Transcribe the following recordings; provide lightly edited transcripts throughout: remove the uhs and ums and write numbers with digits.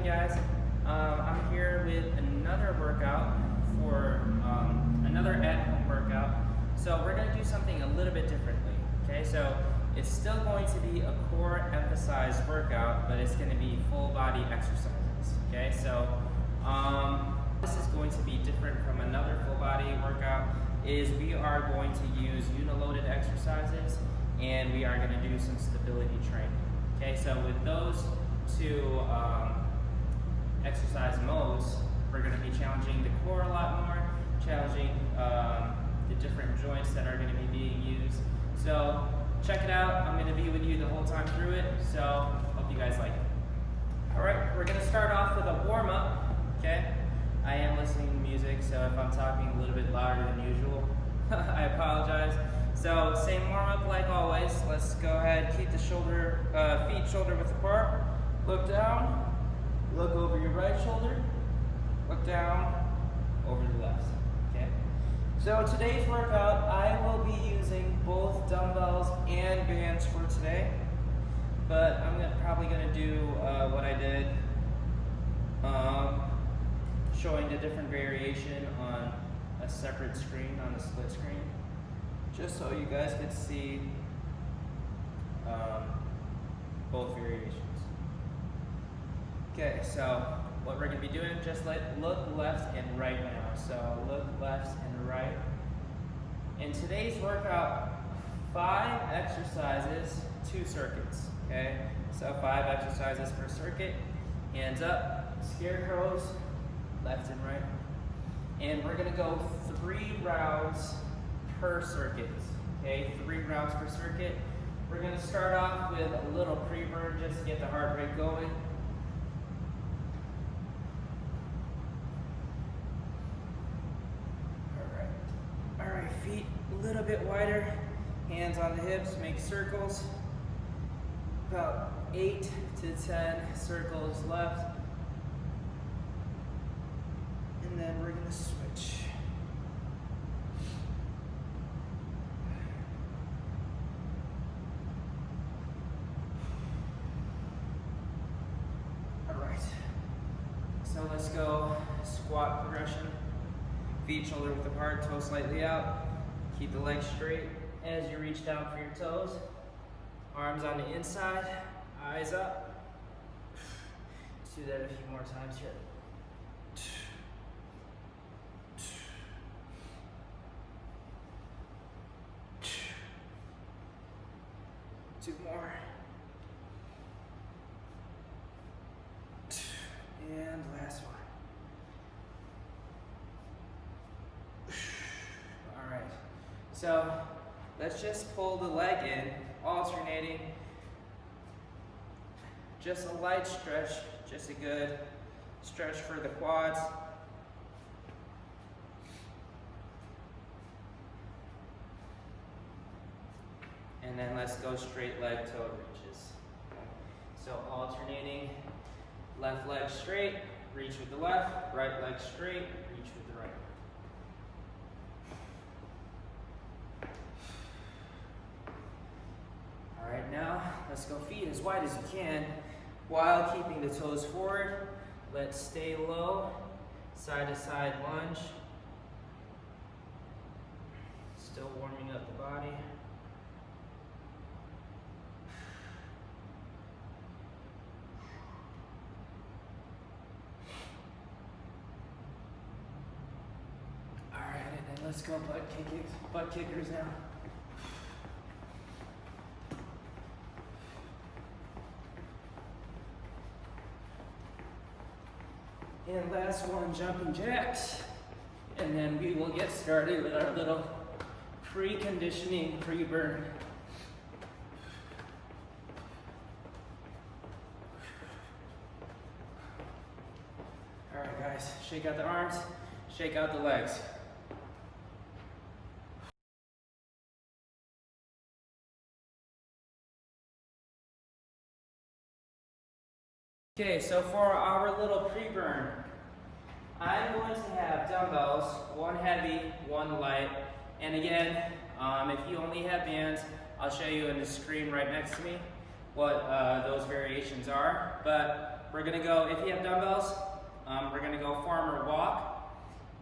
doing, guys? I'm here with another workout for another at-home workout. So we're going to do something a little bit differently. Okay, so it's still going to be a core emphasized workout, but it's going to be full body exercises. Okay, so this is going to be different from another full body workout. Is we are going to use uniloaded exercises, and we are going to do some stability training. Okay, so with those two exercise modes, we're going to be challenging the core a lot more, challenging the different joints that are going to be being used. So check it out. I'm going to be with you the whole time through it, so hope you guys like it. All right, we're going to start off with a warm-up. Okay, I am listening to music, so if I'm talking a little bit louder than usual, I apologize. So same warm-up like always. Let's go ahead, keep the feet shoulder width apart. Look down, look over your right shoulder, look down, over the left. Okay. So today's workout, I will be using both dumbbells and bands for today, but I'm probably gonna do what I did, showing the different variation on a separate screen, on a split screen, just so you guys could see both variations. Okay, so what we're going to be doing, just look left and right now. So look left and right. In today's workout, 5 exercises, 2 circuits. Okay, so 5 exercises per circuit. Hands up, scarecrows, left and right. And we're going to go 3 rounds per circuit. Okay, 3 rounds per circuit. We're going to start off with a little pre-burn just to get the heart rate going. All right, feet a little bit wider, hands on the hips, make circles. About 8 to 10 circles left. And then we're going to switch. So let's go squat progression. Feet shoulder width apart, toes slightly out. Keep the legs straight as you reach down for your toes. Arms on the inside, eyes up. Let's do that a few more times here. 2 more. And last one. All right, so let's just pull the leg in, alternating. Just a light stretch, just a good stretch for the quads. And then let's go straight leg toe reaches. So alternating. Left leg straight, reach with the left, right leg straight, reach with the right. All right, now let's go feet as wide as you can while keeping the toes forward. Let's stay low, side to side lunge. Still warming up the body. Let's go butt kickers now. And last one, jumping jacks. And then we will get started with our little pre-conditioning, pre-burn. All right, guys, shake out the arms, shake out the legs. Okay, so for our little pre-burn, I'm going to have dumbbells, 1 heavy, 1 light, and again, if you only have bands, I'll show you in the screen right next to me what those variations are, but we're gonna go, if you have dumbbells, we're gonna go farmer walk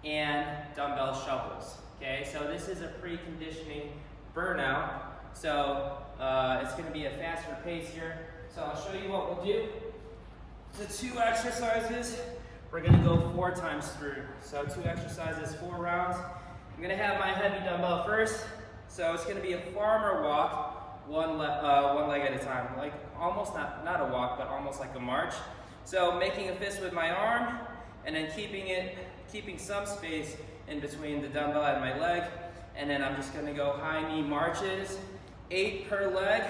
and dumbbell shovels. Okay, so this is a preconditioning burnout. So it's gonna be a faster pace here. So I'll show you what we'll do. The 2 exercises, we're gonna go 4 times through. So 2 exercises, 4 rounds. I'm gonna have my heavy dumbbell first. So it's gonna be a farmer walk, one leg at a time. Like almost not a walk, but almost like a march. So making a fist with my arm, and then keeping some space in between the dumbbell and my leg. And then I'm just gonna go high knee marches, 8 per leg.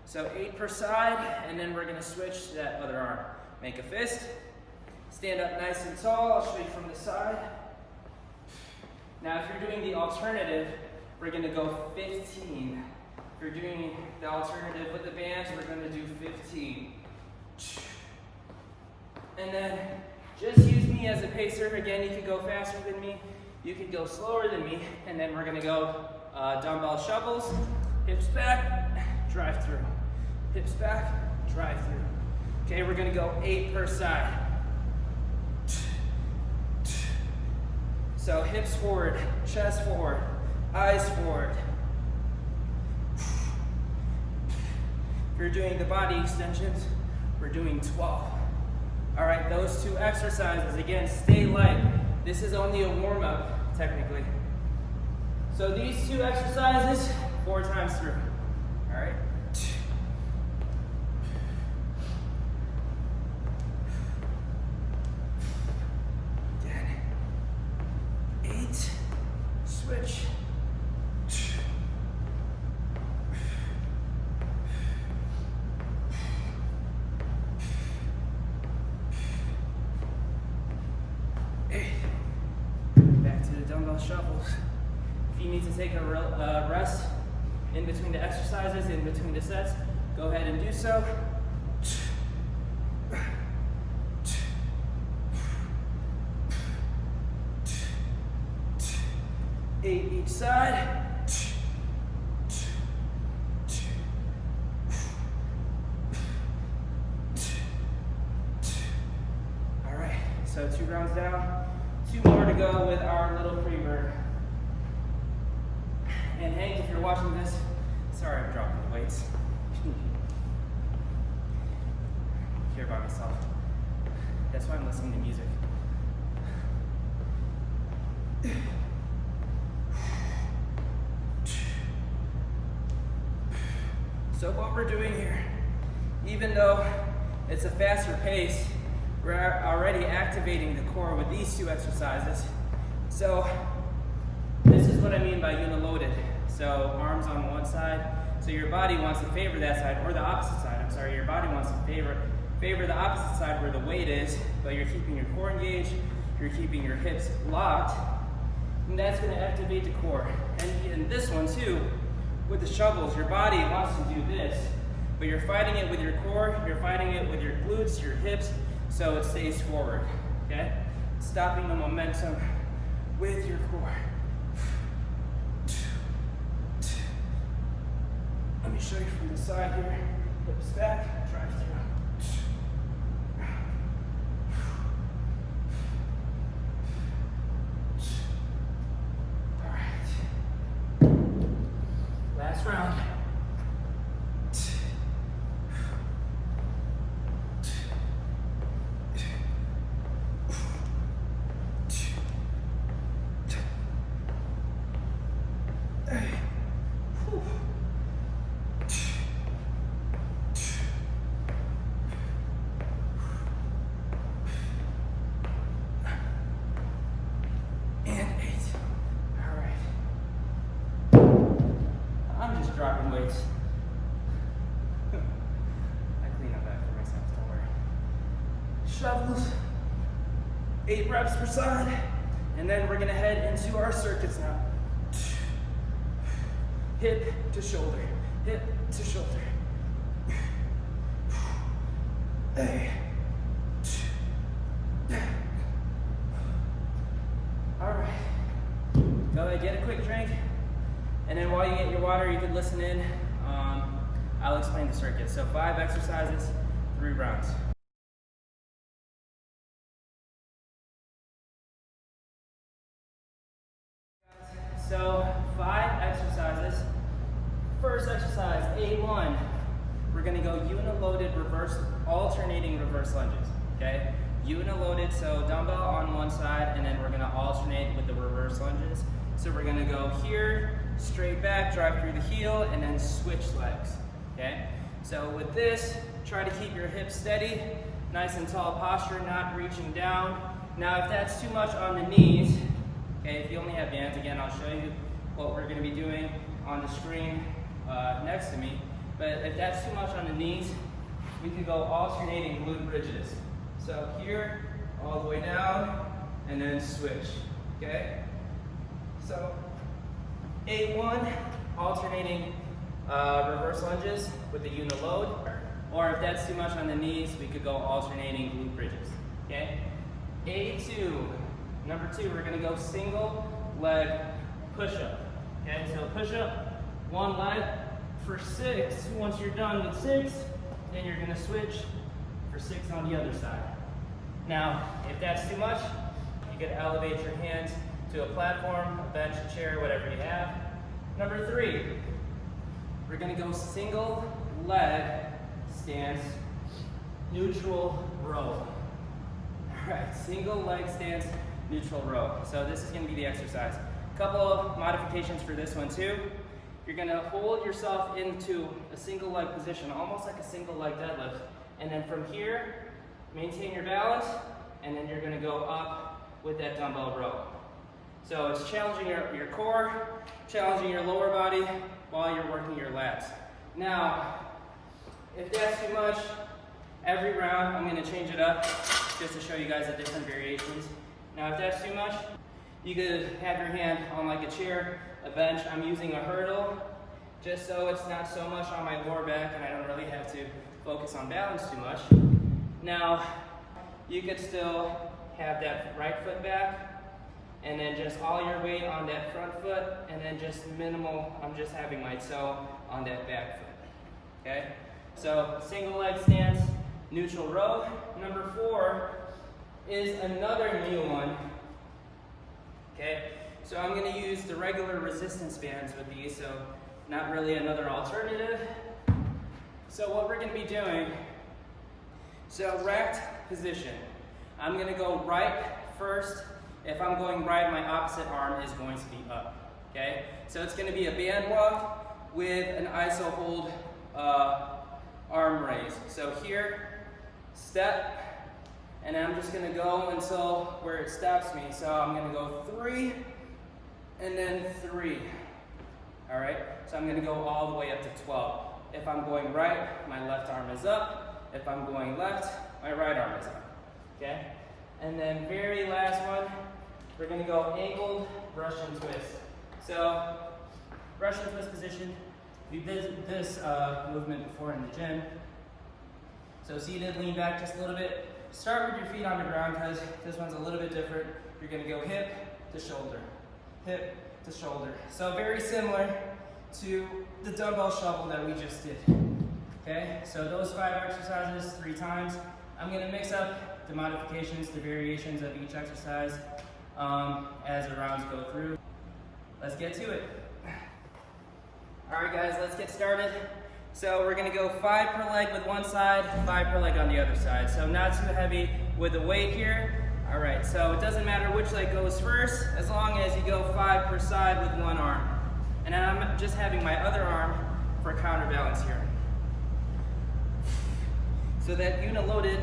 So 8 per side, and then we're gonna switch to that other arm. Make a fist, stand up nice and tall. I'll show you from the side. Now if you're doing the alternative, we're gonna go 15. If you're doing the alternative with the bands, we're gonna do 15. And then just use me as a pacer. Again, you could go faster than me, you could go slower than me, and then we're gonna go dumbbell shovels, hips back, drive through. Hips back, drive through. Okay, we're gonna go 8 per side. So hips forward, chest forward, eyes forward. If you're doing the body extensions, we're doing 12. All right, those 2 exercises, again, stay light. This is only a warm-up, technically. So these 2 exercises, 4 times through. All right. Again. 8, switch. Dumbbell shovels. If you need to take a rest in between the exercises, in between the sets, go ahead and do so. 8 each side. All right, so 2 rounds down. 2 more to go with our little pre-burn. And Hank, if you're watching this, sorry I'm dropping the weights. Here by myself. That's why I'm listening to music. So what we're doing here, even though it's a faster pace, we're already activating the core with these 2 exercises. So this is what I mean by uniloaded. So arms on one side. So your body wants to favor that side, or the opposite side. I'm sorry, your body wants to favor the opposite side where the weight is, but you're keeping your core engaged, you're keeping your hips locked, and that's gonna activate the core. And in this one too, with the shovels, your body wants to do this, but you're fighting it with your core, you're fighting it with your glutes, your hips, so it stays forward, okay? Stopping the momentum with your core. Let me show you from the side here. Hips back, drive through. All right. Last round. Dropping weights. I clean up after myself, don't worry. Shovels, 8 reps per side, and then we're gonna head into our circuits now. Hip to shoulder, hip to shoulder. All right, go ahead, get a quick drink. And then while you get your water, you can listen in. I'll explain the circuit. So 5 exercises, 3 rounds. So 5 exercises. First exercise, A1. We're gonna go uniloaded alternating reverse lunges, okay? Uniloaded, so dumbbell on one side, and then we're gonna alternate with the reverse lunges. So we're gonna go here, straight back, drive through the heel, and then switch legs, okay? So with this, try to keep your hips steady, nice and tall posture, not reaching down. Now if that's too much on the knees, okay, if you only have bands, again, I'll show you what we're gonna be doing on the screen next to me. But if that's too much on the knees, we could go alternating glute bridges. So here, all the way down, and then switch, okay? So A1, alternating reverse lunges with the uniload. Or if that's too much on the knees, we could go alternating glute bridges, okay? A2, number 2, we're gonna go single leg push-up, okay? So push-up, one leg for 6. Once you're done with 6, then you're gonna switch for 6 on the other side. Now, if that's too much, you could elevate your hands to a platform, a bench, a chair, whatever you have. Number 3, we're gonna go single leg stance, neutral row. All right, single leg stance, neutral row. So this is gonna be the exercise. A couple of modifications for this one too. You're gonna hold yourself into a single leg position, almost like a single leg deadlift. And then from here, maintain your balance, and then you're gonna go up with that dumbbell row. So it's challenging your core, challenging your lower body while you're working your lats. Now, if that's too much, every round I'm gonna change it up just to show you guys the different variations. Now, if that's too much, you could have your hand on like a chair, a bench. I'm using a hurdle just so it's not so much on my lower back and I don't really have to focus on balance too much. Now, you could still have that right foot back and then just all your weight on that front foot and then just minimal, I'm just having my toe on that back foot, okay? So single leg stance, neutral row. Number 4 is another new one, okay? So I'm gonna use the regular resistance bands with these, so not really another alternative. So what we're gonna be doing, so racked position. I'm gonna go right first. If I'm going right, my opposite arm is going to be up, okay? So it's gonna be a band walk with an iso hold arm raise. So here, step, and I'm just gonna go until where it stops me. So I'm gonna go 3, and then 3, all right? So I'm gonna go all the way up to 12. If I'm going right, my left arm is up. If I'm going left, my right arm is up, okay? And then very last one, we're gonna go angled brush and twist. So, brush and twist position. We did this movement before in the gym. So seated, lean back just a little bit. Start with your feet on the ground because this one's a little bit different. You're gonna go hip to shoulder, hip to shoulder. So very similar to the dumbbell shuffle that we just did. Okay, so those 5 exercises 3 times. I'm gonna mix up the modifications, the variations of each exercise as the rounds go through. Let's get to it. All right guys, let's get started. So we're gonna go 5 per leg with one side, 5 per leg on the other side. So not too heavy with the weight here. All right, so it doesn't matter which leg goes first, as long as you go 5 per side with one arm. And then I'm just having my other arm for counterbalance here. So that uniloaded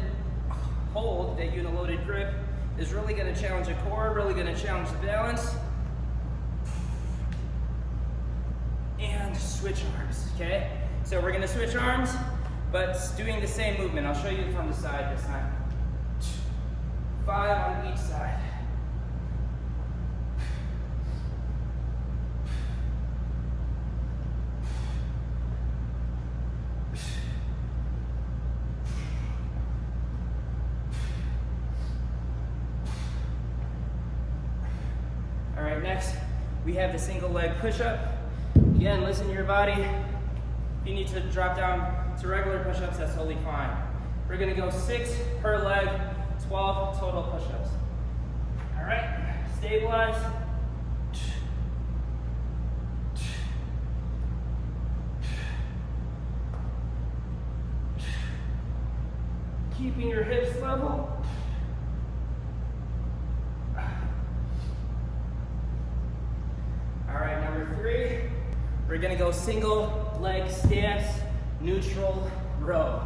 hold, that uniloaded grip, is really gonna challenge the core, really gonna challenge the balance. And switch arms, okay? So we're gonna switch arms, but doing the same movement. I'll show you from the side this time. 5 on each side. All right, next we have the single leg push-up. Again, listen to your body. If you need to drop down to regular push-ups, that's totally fine. We're gonna go 6 per leg, 12 total push-ups. All right, stabilize. Keeping your hips level. All right, number 3, we're gonna go single leg stance, neutral row.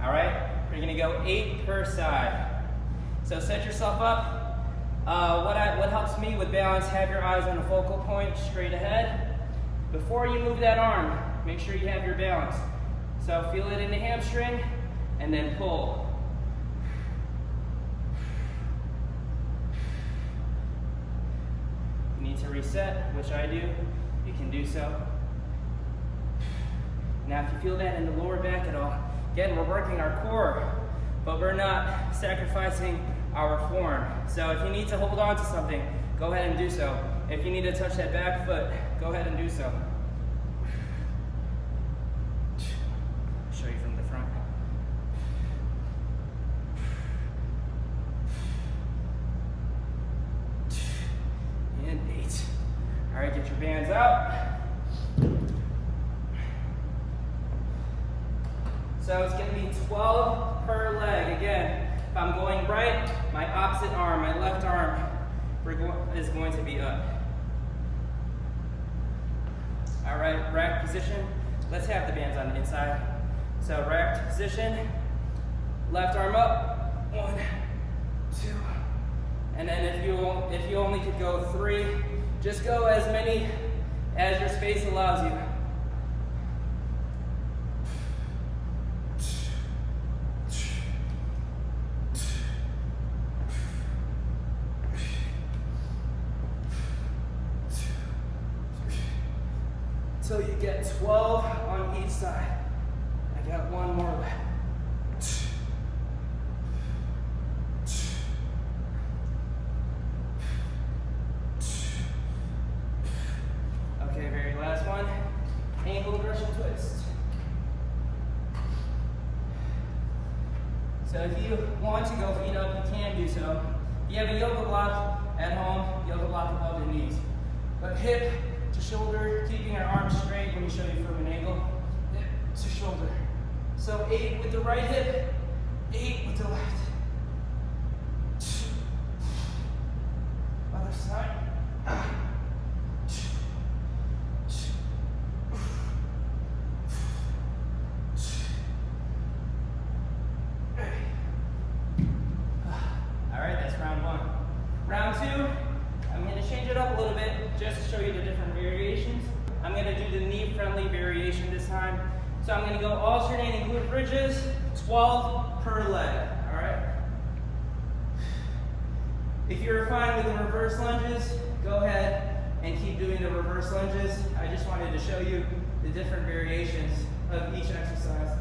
All right, we're gonna go 8 per side. So set yourself up. What helps me with balance, have your eyes on a focal point straight ahead. Before you move that arm, make sure you have your balance. So feel it in the hamstring, and then pull. You need to reset, which I do. You can do so. Now if you feel that in the lower back at all, again, we're working our core, but we're not sacrificing our form. So if you need to hold on to something, go ahead and do so. If you need to touch that back foot, go ahead and do so. Show you from the front. And 8. All right, get your bands out. So it's gonna be 12 per leg. Again, if I'm going right, my opposite arm, my left arm, is going to be up. All right, rack position. Let's have the bands on the inside. So racked position, left arm up, 1, 2. And then if you only could go 3, just go as many as your space allows you. Until you get 12 on each side. I got 1 more left. Okay, very last one. Ankle Russian twist. So if you want to go feet up, you can do so. If you have a yoga block at home, yoga block above the knees. But hip to shoulder, keeping our arms straight. Let me show you from an angle. Hip to shoulder. So 8 with the right hip, 8 with the left. Other side. All right, that's round 1. Round 2, I'm going to change it up a little bit just to show you the different variations. I'm going to do the knee-friendly variation this time. So I'm going to go alternating glute bridges, 12 per leg, all right? If you're fine with the reverse lunges, go ahead and keep doing the reverse lunges. I just wanted to show you the different variations of each exercise.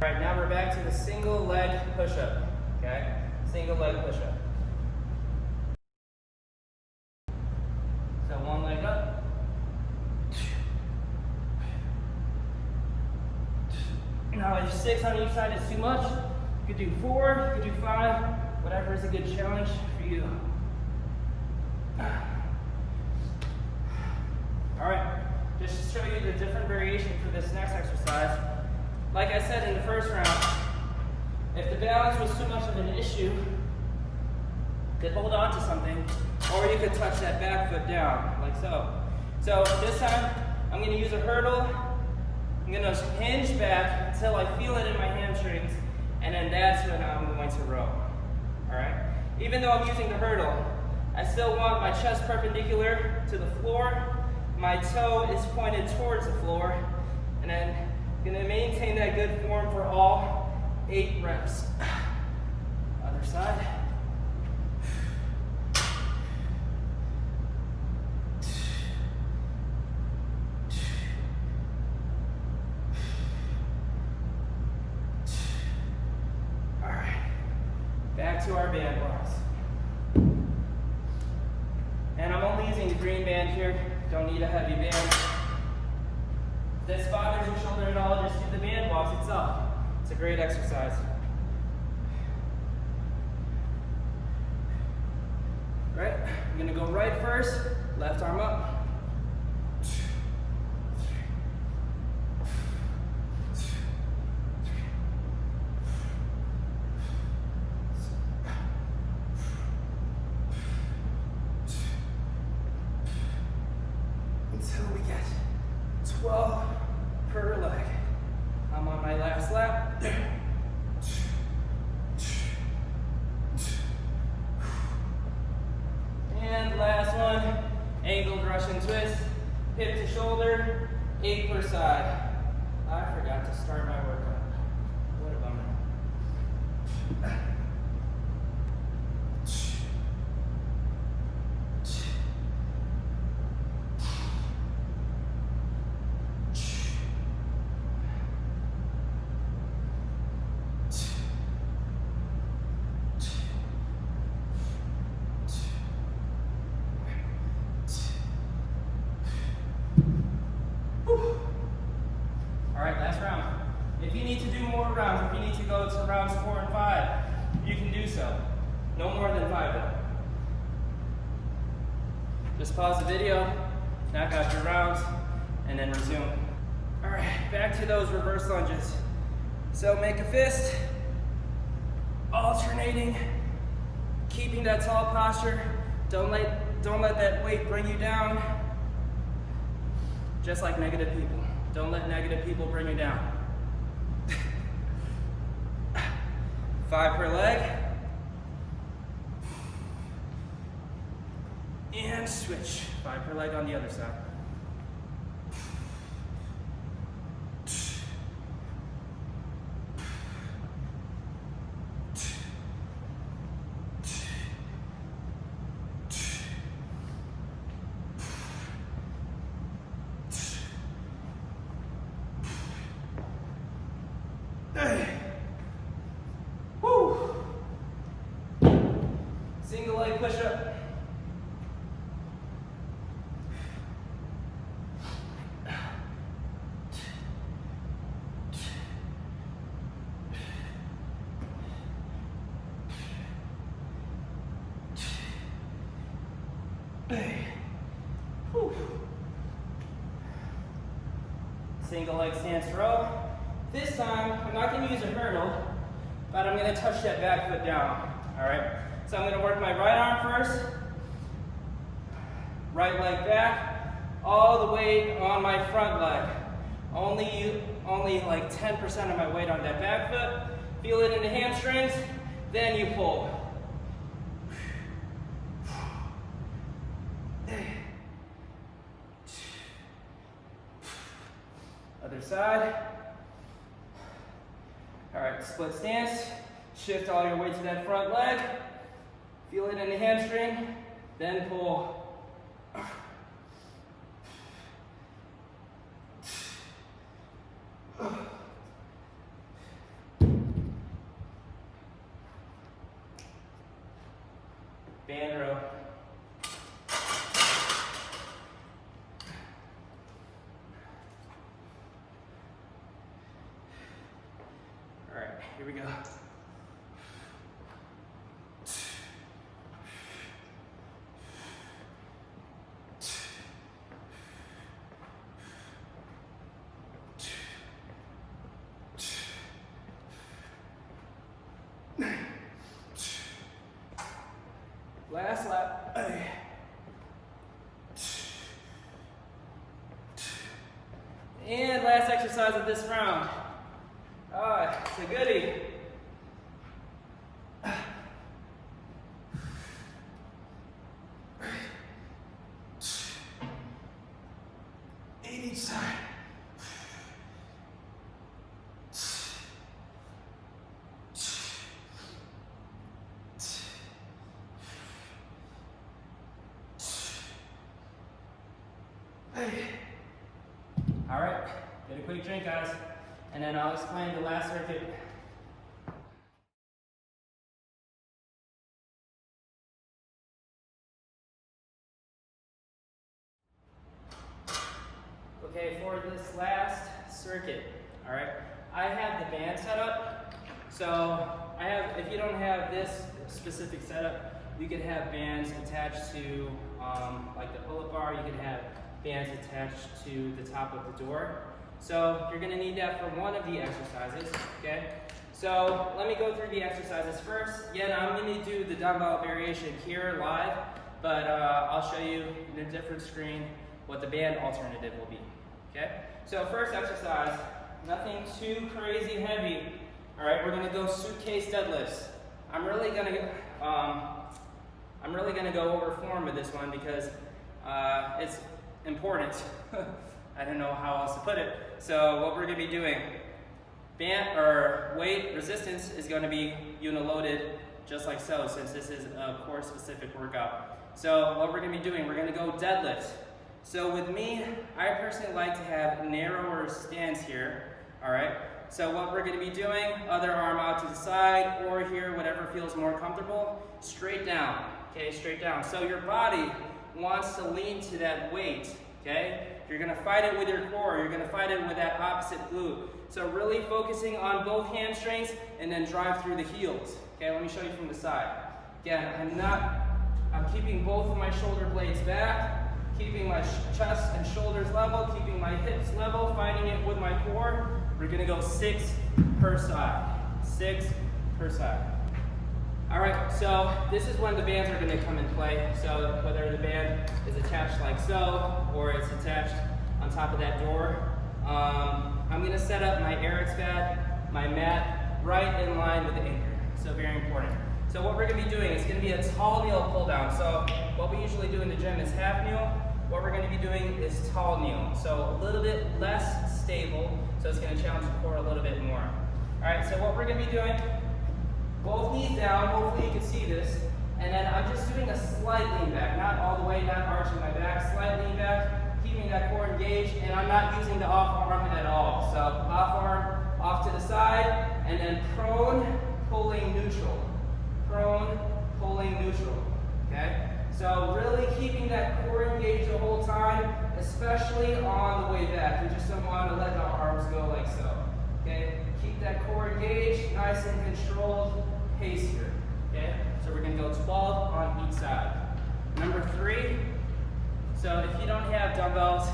All right, now we're back to the single leg push-up, okay? Single leg push-up. So 1 leg up. Now if 6 on each side is too much, you could do 4, you could do 5, whatever is a good challenge for you. All right, just to show you the different variation for this next exercise. Like I said in the first round, if the balance was too much of an issue, you could hold on to something, or you could touch that back foot down, like so. So this time, I'm going to use a hurdle. I'm going to hinge back until I feel it in my hamstrings, and then that's when I'm going to row. All right? Even though I'm using the hurdle, I still want my chest perpendicular to the floor, my toe is pointed towards the floor, and then I'm gonna maintain that good form for all 8 reps. Other side. All right, back to our band walks. And I'm only using the green band here. Don't need a heavy band. If this bothers your shoulder at all, just do the band walks itself. It's a great exercise. Right, I'm gonna go right first, left arm up. Until we get 12 per leg. I'm on my last lap. And last one, angled Russian twist, hip to shoulder, 8 per side. I forgot to start my workout. What a bummer. All right, last round. If you need to do more rounds, if you need to go to rounds 4 and 5, you can do so. No more than 5 though. Just pause the video, knock out your rounds, and then resume. All right, back to those reverse lunges. So make a fist, alternating, keeping that tall posture. Don't let that weight bring you down. Just like negative people. Don't let negative people bring you down. 5 per leg. And switch. 5 per leg on the other side. Woo. Single leg push-up. Woo. Single leg stance row. This time, I'm not going to use a hurdle, but I'm going to touch that back foot down. All right. So I'm going to work my right arm first, right leg back, all the weight on my front leg. Only like 10% of my weight on that back foot. Feel it in the hamstrings, then you pull. Other side. All right, split stance. Shift all your weight to that front leg. Feel it in the hamstring, then pull. Band row. All right, here we go. Last lap. And last exercise of this round. It's a goodie. each side. All right, get a quick drink, guys, and then I'll explain the last circuit. Okay, for this last circuit, all right, I have the band set up. So if you don't have this specific setup, you could have bands attached to like the pull-up bar. You could have bands attached to the top of the door. So you're gonna need that for one of the exercises, okay? So let me go through the exercises first. Again, I'm gonna do the dumbbell variation here live, but I'll show you in a different screen what the band alternative will be, okay? So first exercise, nothing too crazy heavy. All right, we're gonna go suitcase deadlifts. I'm really gonna go over form with this one because it's important. I don't know how else to put it. So what we're gonna be doing, band or weight resistance is gonna be uniloaded just like so, since this is a core specific workout. So what we're gonna be doing, we're gonna go deadlift. So with me, I personally like to have narrower stance here, all right? So what we're gonna be doing, other arm out to the side or here, whatever feels more comfortable, straight down, okay, straight down. So your body wants to lean to that weight, okay? You're gonna fight it with your core, you're gonna fight it with that opposite glute. So really focusing on both hamstrings and then drive through the heels. Okay, let me show you from the side. Again, I'm keeping both of my shoulder blades back, keeping my chest and shoulders level, keeping my hips level, fighting it with my core. We're gonna go 6 per side, 6 per side. All right, so this is when the bands are gonna come in play. So whether the band is attached like so, or it's attached on top of that door. I'm gonna set up my Eric's pad, my mat, right in line with the anchor. So very important. So what we're gonna be doing is gonna be a tall kneel pull down. So what we usually do in the gym is half kneel. What we're gonna be doing is tall kneel. So a little bit less stable, so it's gonna challenge the core a little bit more. All right, so what we're gonna be doing, both knees down, hopefully you can see this, and then I'm just doing a slight lean back, not all the way, not arching my back, slight lean back, keeping that core engaged, and I'm not using the off arm at all. So off arm, off to the side, and then prone, pulling neutral. Prone, pulling neutral, okay? So really keeping that core engaged the whole time, especially on the way back. You just don't want to let the arms go like so, okay? Keep that core engaged, nice and controlled pace here, okay? So we're gonna go 12 on each side. Number 3, so if you don't have dumbbells,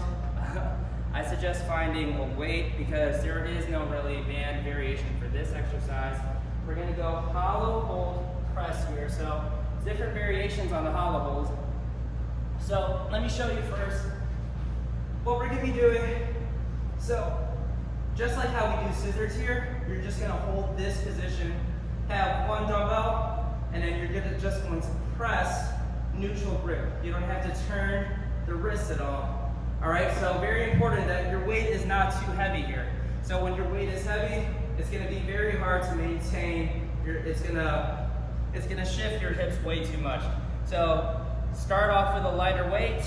I suggest finding a weight because there is no really band variation for this exercise. We're gonna go hollow hold press here. So different variations on the hollow hold. So let me show you first what we're gonna be doing. So just like how we do scissors here, you're just gonna hold this position, have one dumbbell, and then you're just going to press neutral grip. You don't have to turn the wrist at all. All right, so very important that your weight is not too heavy here. So when your weight is heavy, it's gonna be very hard to maintain it's gonna shift your hips way too much. So start off with a lighter weight.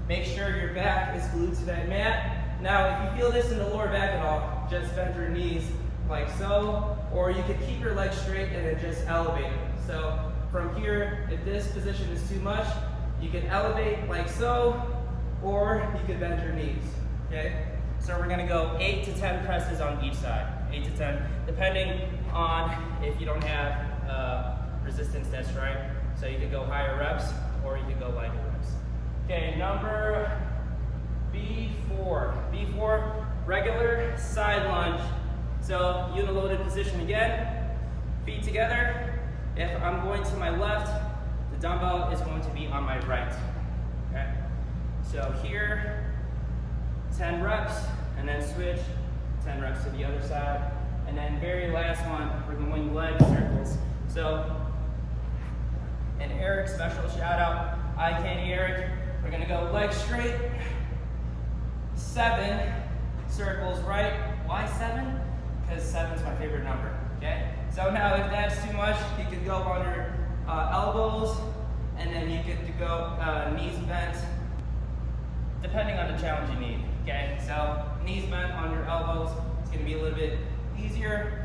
Make sure your back is glued to that mat. Now, if you feel this in the lower back at all, just bend your knees like so, or you could keep your legs straight and then just elevate it. So from here, if this position is too much, you can elevate like so, or you could bend your knees, okay? So we're gonna go 8 to 10 presses on each side, 8 to 10, depending on if you don't have resistance that's right. So you could go higher reps, or you could go lighter reps. Okay, number B4. B4, regular side lunge. So uniloaded position again, feet together. If I'm going to my left, the dumbbell is going to be on my right, okay? So here, 10 reps, and then switch, 10 reps to the other side. And then very last one, we're going leg circles. So, an Eric special shout out, eye candy Eric. We're gonna go leg straight, 7 circles, right? Why 7? Because 7's my favorite number, okay? So now if that's too much, you could go on your elbows, and then you get to go knees bent, depending on the challenge you need, okay? So knees bent on your elbows, it's gonna be a little bit easier.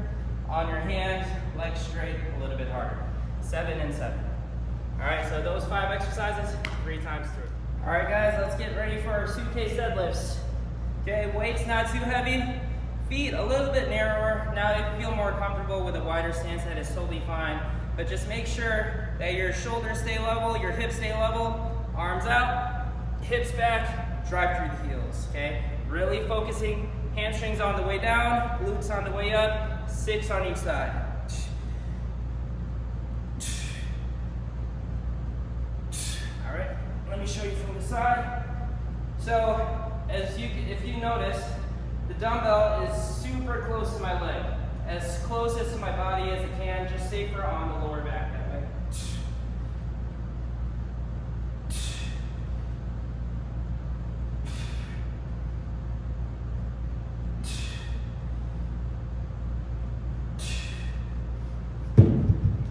On your hands, legs straight, a little bit harder. 7 and 7. All right, so those 5 exercises, 3 times through. All right, guys, let's get ready for our suitcase deadlifts. Okay, weights not too heavy, feet a little bit narrower. Now, if you feel more comfortable with a wider stance, that is totally fine. But just make sure that your shoulders stay level, your hips stay level, arms out, hips back, drive through the heels, okay? Really focusing, hamstrings on the way down, glutes on the way up, 6 on each side. All right, let me show you from the side. So, if you notice, the dumbbell is super close to my leg, as close as to my body as it can, just safer on the lower back that way.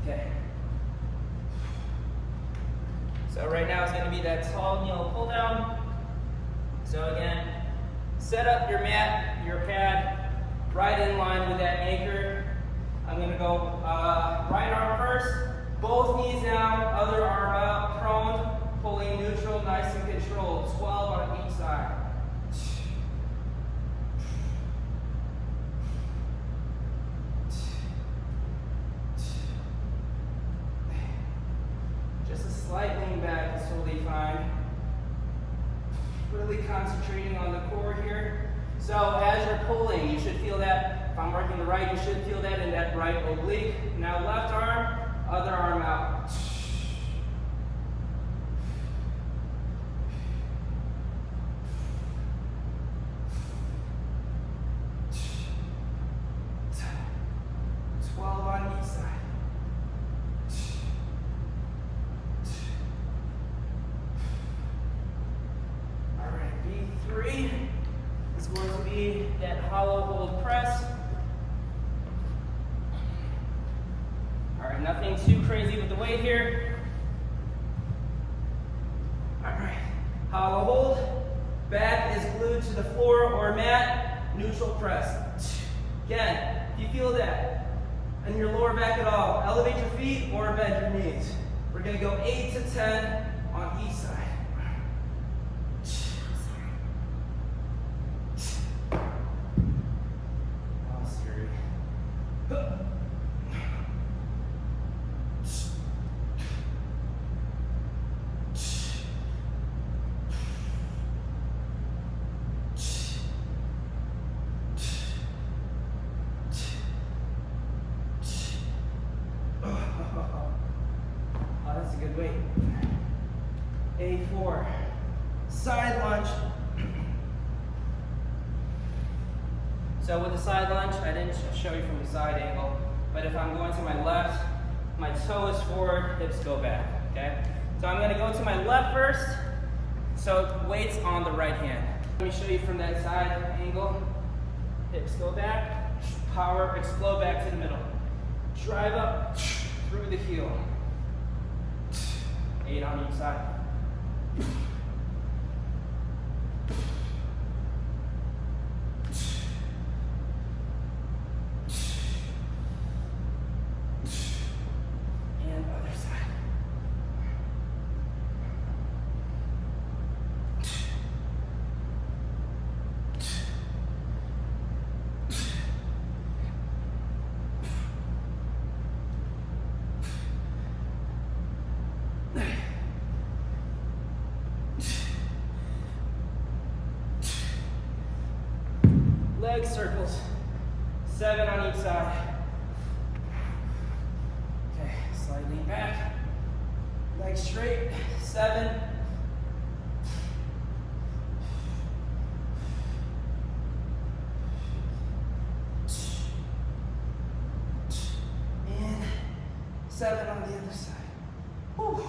Okay. So right now it's going to be that tall kneel pull down. So again, set up your mat, your pad, right in line with that anchor. I'm going to go right arm first, both knees down, other arm out, prone, pulling neutral, nice and controlled, 12 on each side. Just a slight lean back is totally fine. Really concentrating on the core here. So as you're pulling, you should feel that. If I'm working the right, you should feel that in that right oblique. Now left arm, other arm out. That hollow hold press. All right, nothing too crazy with the weight here. All right, hollow hold. Back is glued to the floor or mat. Neutral press. Again, if you feel that in your lower back at all, elevate your feet or bend your knees. We're gonna go 8 to 10 on each side. That's a good weight. H4. Side lunge. So with the side lunge, I didn't show you from the side angle, but if I'm going to my left, my toe is forward, hips go back, okay? So I'm gonna go to my left first, so weight's on the right hand. Let me show you from that side angle. Hips go back, power, explode back to the middle. Drive up through the heel. 8 on each side. And other side. Leg circles, 7 on each side. Okay, slightly back, legs straight, 7. And 7 on the other side. Whew.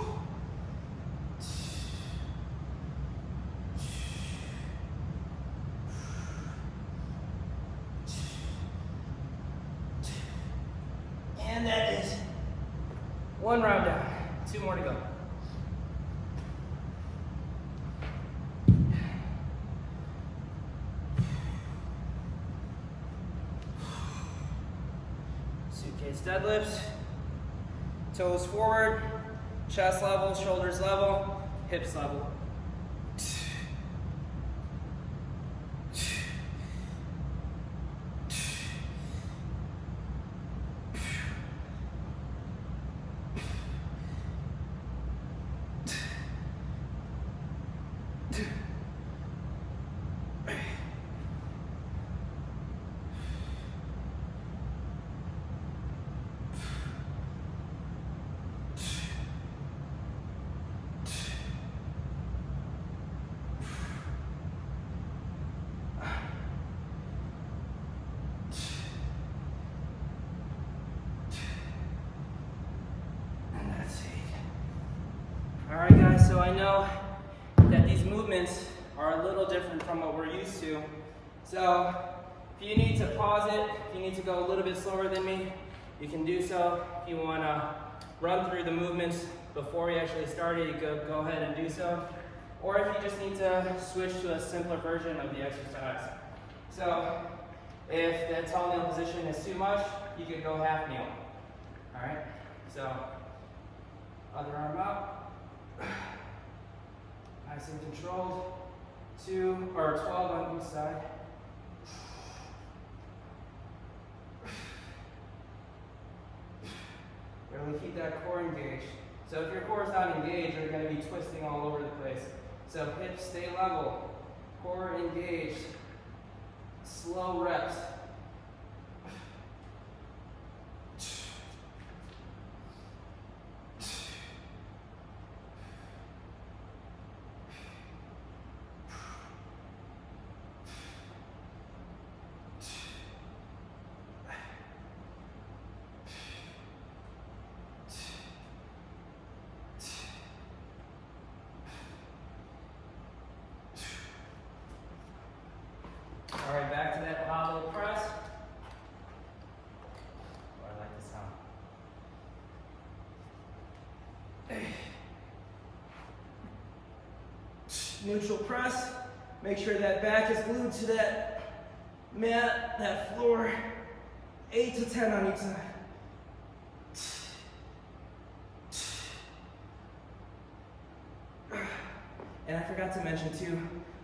Suitcase deadlift. Toes forward, chest level, shoulders level, hips level. Alright guys, so I know that these movements are a little different from what we're used to. So if you need to pause it, if you need to go a little bit slower than me, you can do so. If you want to run through the movements before we actually started, you go ahead and do so. Or if you just need to switch to a simpler version of the exercise. So if the tall kneel position is too much, you can go half kneel. Alright, so other arm out. Nice and controlled. 12 on each side. Really keep that core engaged. So if your core is not engaged, you're going to be twisting all over the place. So hips stay level, core engaged, slow reps. All right, back to that hollow press. Oh, I like this sound. Neutral press. Make sure that back is glued to that mat, that floor. 8 to 10 on each side. And I forgot to mention too,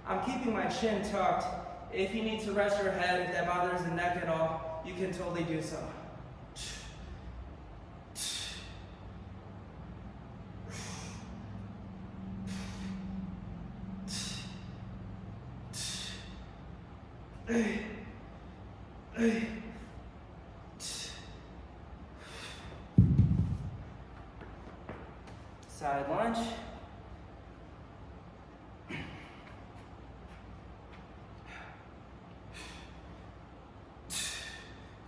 I'm keeping my chin tucked. If you need to rest your head, if that bothers the neck at all, you can totally do so. Side lunge.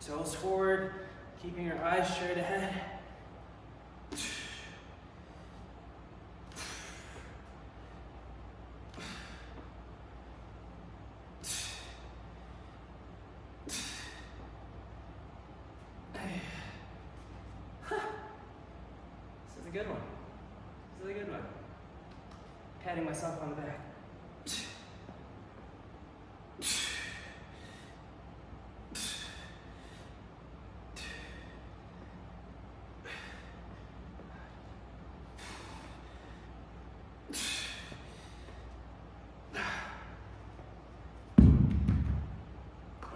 Toes forward, keeping your eyes straight ahead. This is a good one. This is a good one. Patting myself on the back.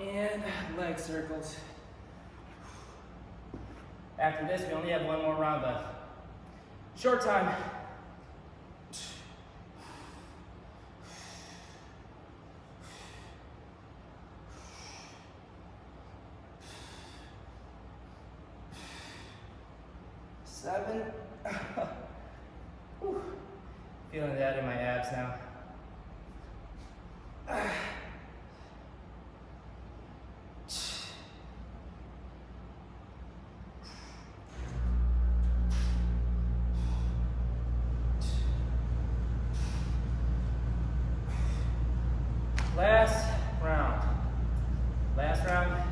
And leg circles. After this, we only have one more round left. Short time. Seven. Feeling that in my abs now. Last round. Last round,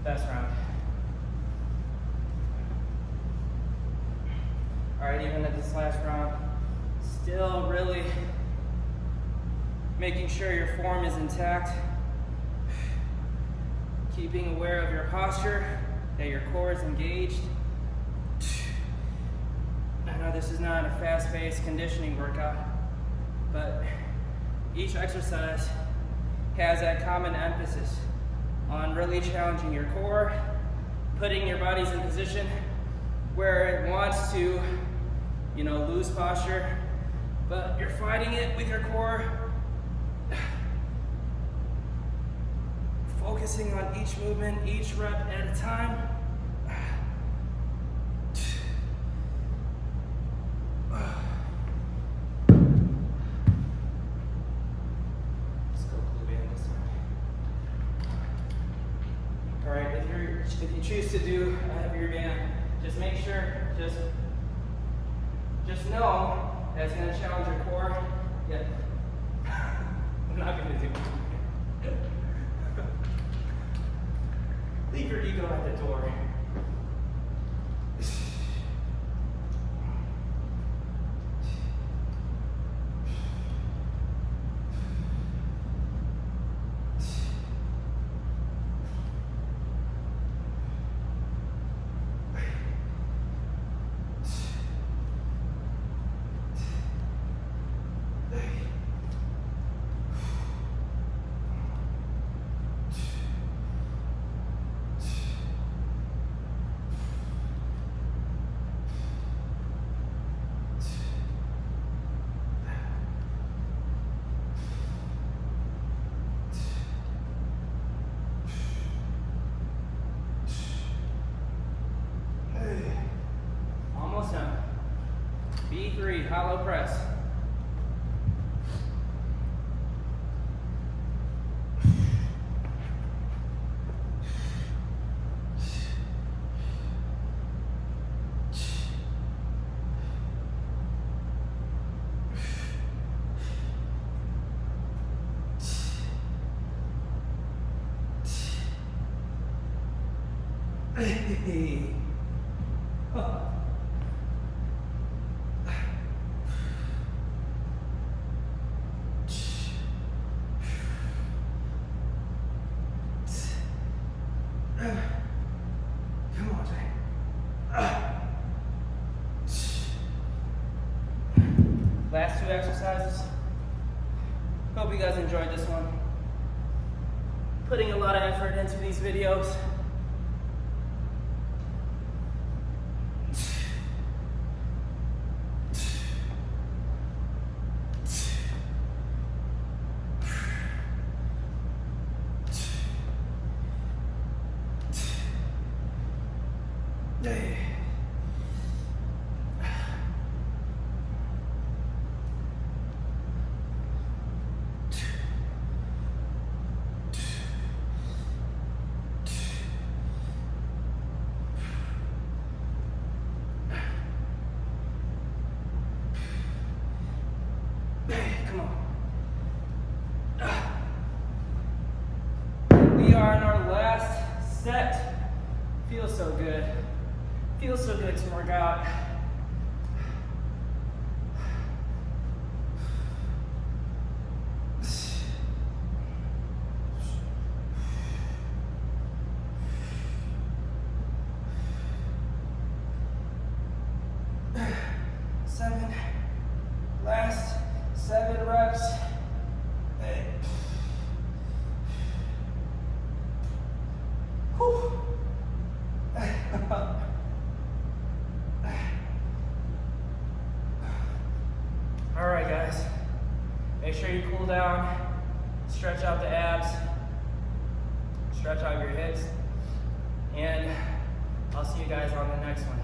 best round. All right, even at this last round, still really making sure your form is intact. Keeping aware of your posture that your core is engaged. I know this is not a fast-paced conditioning workout, but each exercise has that common emphasis on really challenging your core, putting your bodies in position where it wants to, lose posture, but you're fighting it with your core, focusing on each movement, each rep at a time. Let's go glute band this time. All right, if you choose to do a heavier band, just make sure, just know that it's going to challenge your core. Yeah. I'm not going to do it. Leave your ego at the door. Almost done. B3, hollow press. Hey. Oh. Come on, Jay. Last two exercises. Hope you guys enjoyed this one. Putting a lot of effort into these videos. Come on. We are in our last set. Feels so good. Feels so good to work out. Last 7 reps. Whew. All right, guys. Make sure you cool down, stretch out the abs, stretch out your hips, and I'll see you guys on the next one.